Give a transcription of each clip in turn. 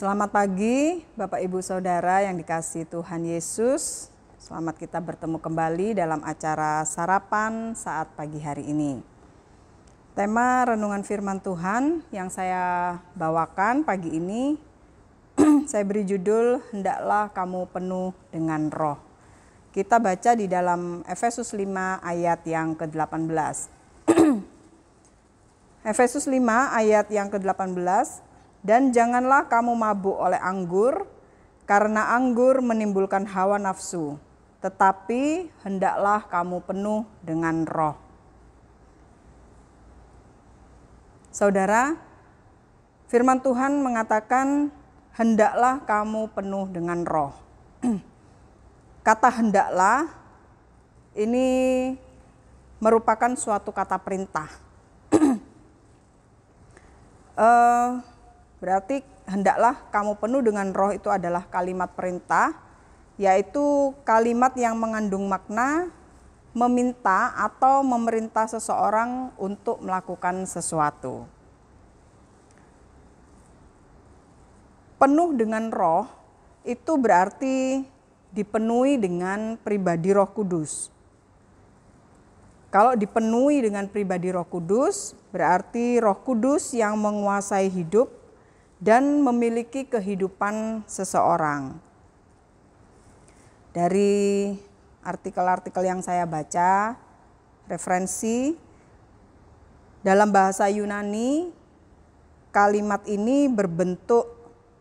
Selamat pagi Bapak Ibu Saudara yang dikasihi Tuhan Yesus. Selamat kita bertemu kembali dalam acara sarapan saat pagi hari ini. Tema renungan firman Tuhan yang saya bawakan pagi ini saya beri judul Hendaklah Kamu Penuh dengan Roh. Kita baca di dalam Efesus 5 ayat yang ke-18. Efesus 5 ayat yang ke-18. Dan janganlah kamu mabuk oleh anggur, karena anggur menimbulkan hawa nafsu, tetapi hendaklah kamu penuh dengan roh. Saudara, firman Tuhan mengatakan, hendaklah kamu penuh dengan roh. Kata hendaklah ini merupakan suatu kata perintah. Berarti hendaklah kamu penuh dengan roh itu adalah kalimat perintah, yaitu kalimat yang mengandung makna meminta atau memerintah seseorang untuk melakukan sesuatu. Penuh dengan roh itu berarti dipenuhi dengan pribadi Roh Kudus. Kalau dipenuhi dengan pribadi Roh Kudus, berarti Roh Kudus yang menguasai hidup dan memiliki kehidupan seseorang. Dari artikel-artikel yang saya baca, referensi, dalam bahasa Yunani, kalimat ini berbentuk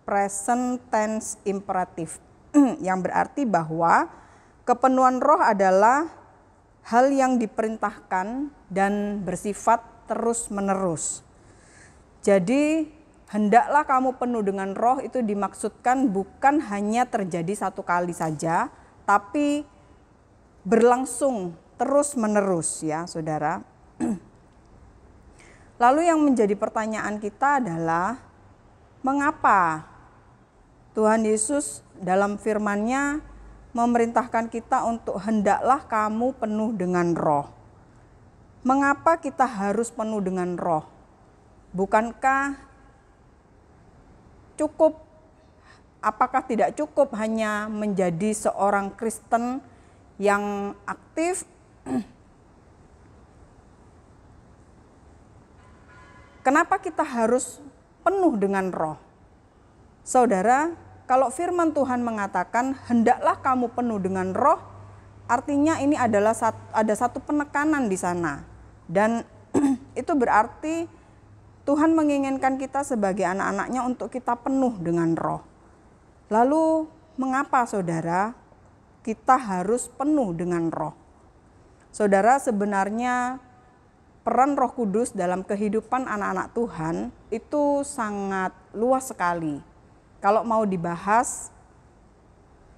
present tense imperatif, yang berarti bahwa kepenuhan roh adalah hal yang diperintahkan dan bersifat terus-menerus. Jadi, hendaklah kamu penuh dengan roh itu dimaksudkan bukan hanya terjadi satu kali saja, tapi berlangsung terus-menerus ya saudara. Lalu yang menjadi pertanyaan kita adalah, mengapa Tuhan Yesus dalam firman-Nya memerintahkan kita untuk hendaklah kamu penuh dengan roh? Mengapa kita harus penuh dengan roh? Bukankah apakah tidak cukup hanya menjadi seorang Kristen yang aktif? Kenapa kita harus penuh dengan roh? Saudara, kalau firman Tuhan mengatakan hendaklah kamu penuh dengan roh, artinya ini adalah ada satu penekanan di sana. Dan itu berarti Tuhan menginginkan kita sebagai anak-anaknya untuk kita penuh dengan roh. Lalu mengapa saudara kita harus penuh dengan roh? Saudara, sebenarnya peran Roh Kudus dalam kehidupan anak-anak Tuhan itu sangat luas sekali. Kalau mau dibahas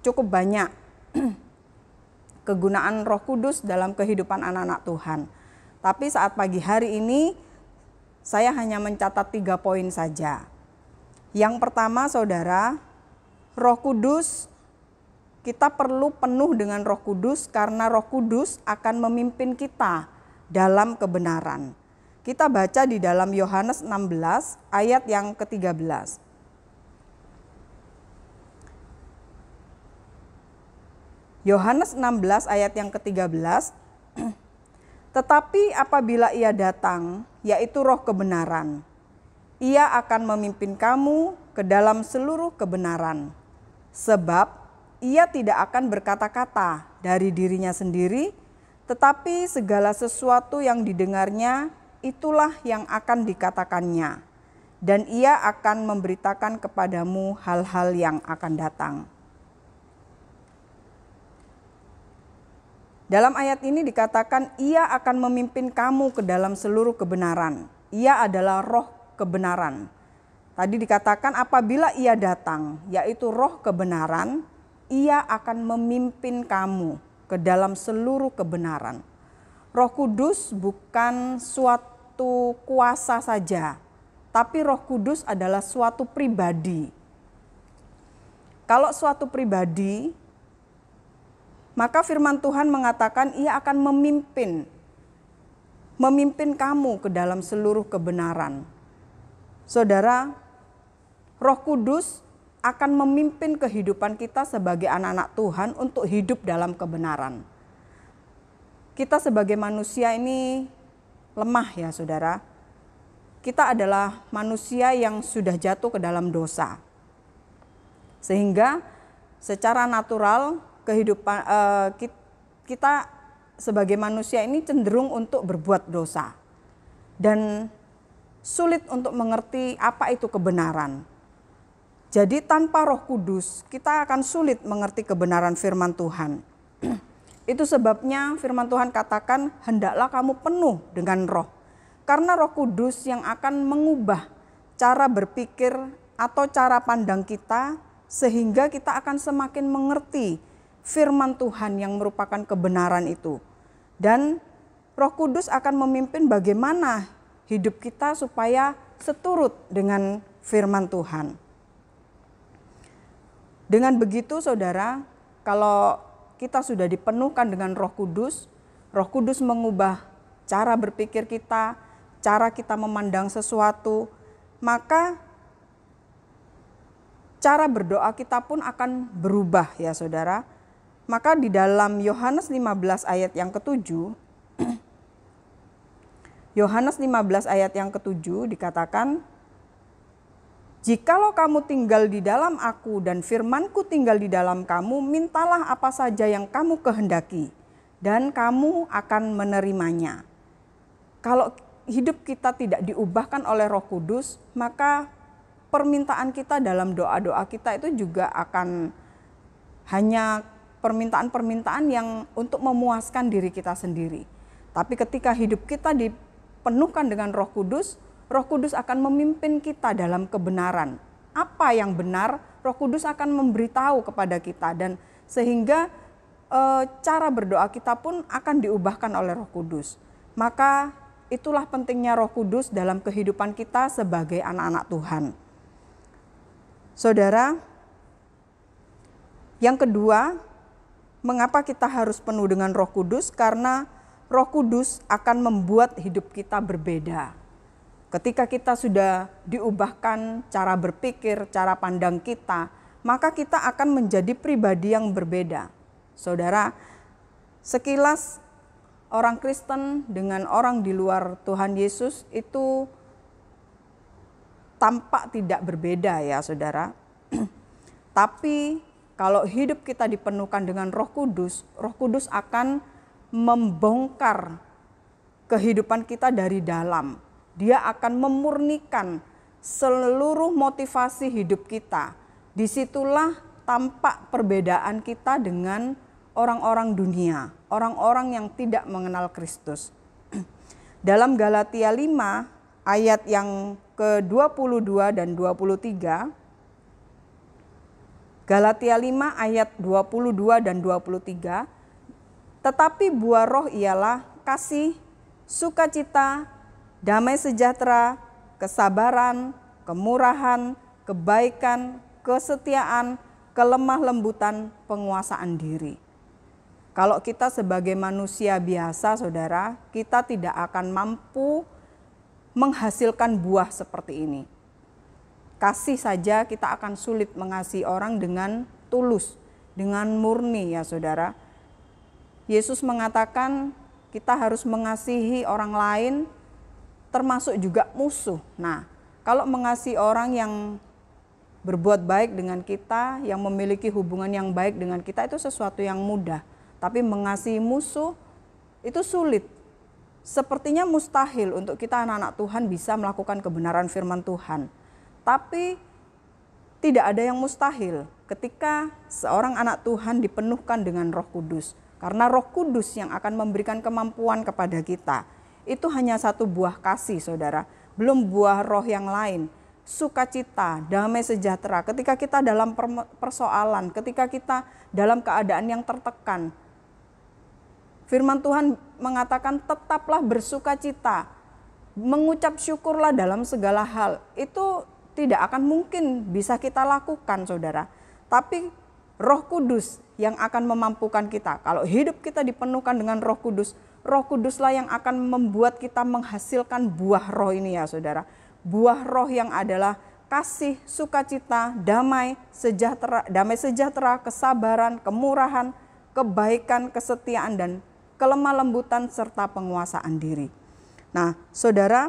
cukup banyak kegunaan Roh Kudus dalam kehidupan anak-anak Tuhan. Tapi saat pagi hari ini saya hanya mencatat 3 poin saja. Yang pertama saudara, Roh Kudus, kita perlu penuh dengan Roh Kudus karena Roh Kudus akan memimpin kita dalam kebenaran. Kita baca di dalam Yohanes 16 ayat yang ke-13. Yohanes 16 ayat yang ke-13. Tetapi apabila Ia datang, yaitu Roh kebenaran, Ia akan memimpin kamu ke dalam seluruh kebenaran. Sebab Ia tidak akan berkata-kata dari dirinya sendiri, tetapi segala sesuatu yang didengarnya, itulah yang akan dikatakannya. Dan Ia akan memberitakan kepadamu hal-hal yang akan datang. Dalam ayat ini dikatakan Ia akan memimpin kamu ke dalam seluruh kebenaran. Ia adalah Roh kebenaran. Tadi dikatakan apabila Ia datang, yaitu Roh kebenaran, Ia akan memimpin kamu ke dalam seluruh kebenaran. Roh Kudus bukan suatu kuasa saja, tapi Roh Kudus adalah suatu pribadi. Kalau suatu pribadi, maka firman Tuhan mengatakan Ia akan memimpin kamu ke dalam seluruh kebenaran. Saudara, Roh Kudus akan memimpin kehidupan kita sebagai anak-anak Tuhan untuk hidup dalam kebenaran. Kita sebagai manusia ini lemah ya saudara. Kita adalah manusia yang sudah jatuh ke dalam dosa. Sehingga secara natural kehidupan kita sebagai manusia ini cenderung untuk berbuat dosa. Dan sulit untuk mengerti apa itu kebenaran. Jadi tanpa Roh Kudus kita akan sulit mengerti kebenaran firman Tuhan. Itu sebabnya firman Tuhan katakan hendaklah kamu penuh dengan roh. Karena Roh Kudus yang akan mengubah cara berpikir atau cara pandang kita sehingga kita akan semakin mengerti firman Tuhan yang merupakan kebenaran itu. Dan Roh Kudus akan memimpin bagaimana hidup kita supaya seturut dengan firman Tuhan. Dengan begitu saudara, kalau kita sudah dipenuhkan dengan Roh Kudus mengubah cara berpikir kita, cara kita memandang sesuatu, maka cara berdoa kita pun akan berubah ya saudara. Maka di dalam Yohanes 15 ayat yang ke-7, Yohanes 15 ayat yang ke-7 dikatakan, jikalau kamu tinggal di dalam aku dan firmanku tinggal di dalam kamu, mintalah apa saja yang kamu kehendaki dan kamu akan menerimanya. Kalau hidup kita tidak diubahkan oleh Roh Kudus, maka permintaan kita dalam doa-doa kita itu juga akan hanya permintaan-permintaan yang untuk memuaskan diri kita sendiri. Tapi ketika hidup kita dipenuhkan dengan Roh Kudus akan memimpin kita dalam kebenaran. Apa yang benar, Roh Kudus akan memberitahu kepada kita dan sehingga cara berdoa kita pun akan diubahkan oleh Roh Kudus. Maka itulah pentingnya Roh Kudus dalam kehidupan kita sebagai anak-anak Tuhan. Saudara, yang kedua, mengapa kita harus penuh dengan Roh Kudus? Karena Roh Kudus akan membuat hidup kita berbeda. Ketika kita sudah diubahkan cara berpikir, cara pandang kita, maka kita akan menjadi pribadi yang berbeda. Saudara, sekilas orang Kristen dengan orang di luar Tuhan Yesus itu tampak tidak berbeda ya saudara. Tapi kalau hidup kita dipenuhkan dengan Roh Kudus akan membongkar kehidupan kita dari dalam. Dia akan memurnikan seluruh motivasi hidup kita. Disitulah tampak perbedaan kita dengan orang-orang dunia, orang-orang yang tidak mengenal Kristus. Dalam Galatia 5 ayat yang ke-22 dan 23, Galatia 5 ayat 22 dan 23, tetapi buah roh ialah kasih, sukacita, damai sejahtera, kesabaran, kemurahan, kebaikan, kesetiaan, kelemah lembutan, penguasaan diri. Kalau kita sebagai manusia biasa, saudara, kita tidak akan mampu menghasilkan buah seperti ini. Kasih saja kita akan sulit mengasihi orang dengan tulus, dengan murni ya saudara. Yesus mengatakan kita harus mengasihi orang lain, termasuk juga musuh. Nah, kalau mengasihi orang yang berbuat baik dengan kita, yang memiliki hubungan yang baik dengan kita itu sesuatu yang mudah. Tapi mengasihi musuh itu sulit. Sepertinya mustahil untuk kita anak-anak Tuhan bisa melakukan kebenaran firman Tuhan. Tapi tidak ada yang mustahil ketika seorang anak Tuhan dipenuhkan dengan Roh Kudus. Karena Roh Kudus yang akan memberikan kemampuan kepada kita. Itu hanya satu buah kasih saudara, belum buah roh yang lain. Sukacita, damai sejahtera, ketika kita dalam persoalan, ketika kita dalam keadaan yang tertekan. Firman Tuhan mengatakan tetaplah bersukacita, mengucap syukurlah dalam segala hal. Itu tidak akan mungkin bisa kita lakukan saudara. Tapi Roh Kudus yang akan memampukan kita. Kalau hidup kita dipenuhkan dengan Roh Kuduslah yang akan membuat kita menghasilkan buah roh ini ya saudara. Buah roh yang adalah kasih, sukacita, damai sejahtera, kesabaran, kemurahan, kebaikan, kesetiaan, dan kelemah lembutan serta penguasaan diri. Nah, saudara,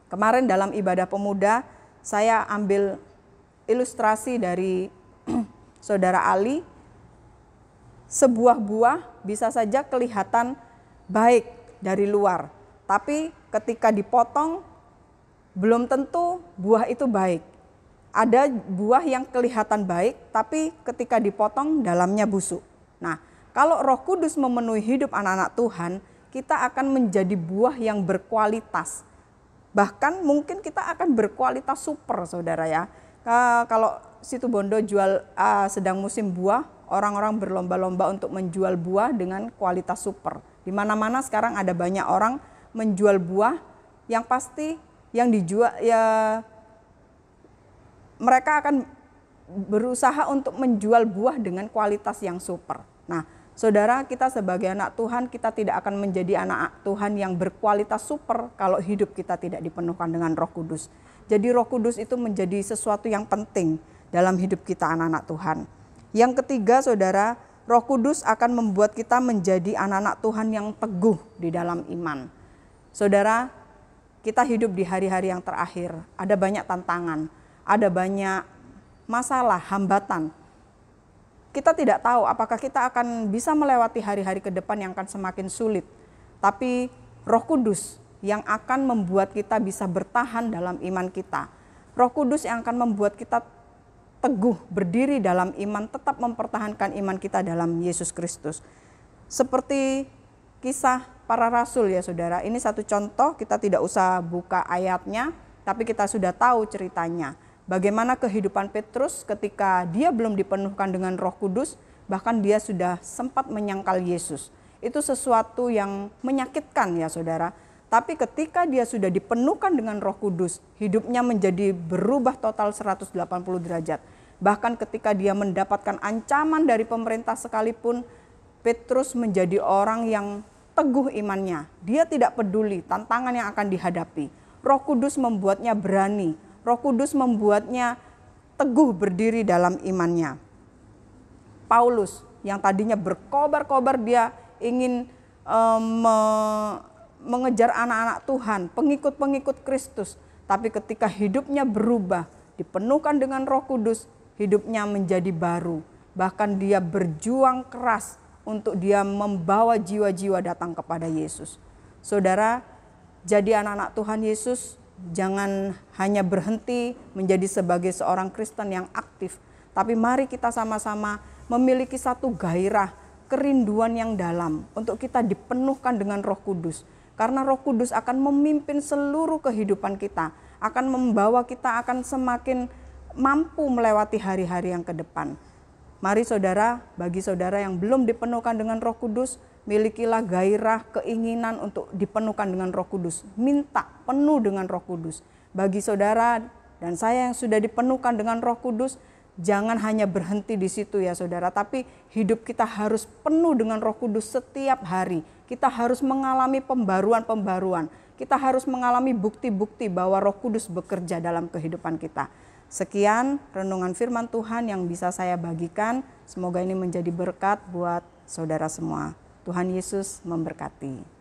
kemarin dalam ibadah pemuda saya ambil ilustrasi dari saudara Ali. Sebuah buah bisa saja kelihatan baik dari luar, tapi ketika dipotong belum tentu buah itu baik. Ada buah yang kelihatan baik, tapi ketika dipotong dalamnya busuk. Nah, kalau Roh Kudus memenuhi hidup anak-anak Tuhan, kita akan menjadi buah yang berkualitas. Bahkan mungkin kita akan berkualitas super, saudara ya. Kalau Situbondo sedang musim buah, orang-orang berlomba-lomba untuk menjual buah dengan kualitas super. Di mana-mana sekarang ada banyak orang menjual buah yang pasti yang dijual ya, mereka akan berusaha untuk menjual buah dengan kualitas yang super. Nah, saudara, kita sebagai anak Tuhan, kita tidak akan menjadi anak Tuhan yang berkualitas super kalau hidup kita tidak dipenuhkan dengan Roh Kudus. Jadi Roh Kudus itu menjadi sesuatu yang penting dalam hidup kita anak-anak Tuhan. Yang ketiga, saudara, Roh Kudus akan membuat kita menjadi anak-anak Tuhan yang teguh di dalam iman. Saudara, kita hidup di hari-hari yang terakhir, ada banyak tantangan, ada banyak masalah, hambatan. Kita tidak tahu apakah kita akan bisa melewati hari-hari ke depan yang akan semakin sulit. Tapi Roh Kudus yang akan membuat kita bisa bertahan dalam iman kita. Roh Kudus yang akan membuat kita teguh, berdiri dalam iman, tetap mempertahankan iman kita dalam Yesus Kristus. Seperti kisah para rasul ya saudara, ini satu contoh, kita tidak usah buka ayatnya, tapi kita sudah tahu ceritanya. Bagaimana kehidupan Petrus ketika dia belum dipenuhkan dengan Roh Kudus, bahkan dia sudah sempat menyangkal Yesus. Itu sesuatu yang menyakitkan ya saudara. Tapi ketika dia sudah dipenuhkan dengan Roh Kudus, hidupnya menjadi berubah total 180 derajat. Bahkan ketika dia mendapatkan ancaman dari pemerintah sekalipun, Petrus menjadi orang yang teguh imannya. Dia tidak peduli tantangan yang akan dihadapi. Roh Kudus membuatnya berani. Roh Kudus membuatnya teguh berdiri dalam imannya. Paulus yang tadinya berkobar-kobar dia ingin mengejar anak-anak Tuhan, pengikut-pengikut Kristus. Tapi ketika hidupnya berubah, dipenuhkan dengan Roh Kudus, hidupnya menjadi baru. Bahkan dia berjuang keras untuk dia membawa jiwa-jiwa datang kepada Yesus. Saudara, jadi anak-anak Tuhan Yesus, jangan hanya berhenti menjadi sebagai seorang Kristen yang aktif. Tapi mari kita sama-sama memiliki satu gairah, kerinduan yang dalam untuk kita dipenuhkan dengan Roh Kudus. Karena Roh Kudus akan memimpin seluruh kehidupan kita, akan membawa kita akan semakin mampu melewati hari-hari yang ke depan. Mari saudara, bagi saudara yang belum dipenuhkan dengan Roh Kudus, milikilah gairah, keinginan untuk dipenuhkan dengan Roh Kudus. Minta penuh dengan Roh Kudus. Bagi saudara dan saya yang sudah dipenuhkan dengan Roh Kudus, jangan hanya berhenti di situ ya saudara, tapi hidup kita harus penuh dengan Roh Kudus setiap hari. Kita harus mengalami pembaruan-pembaruan. Kita harus mengalami bukti-bukti bahwa Roh Kudus bekerja dalam kehidupan kita. Sekian renungan firman Tuhan yang bisa saya bagikan. Semoga ini menjadi berkat buat saudara semua. Tuhan Yesus memberkati.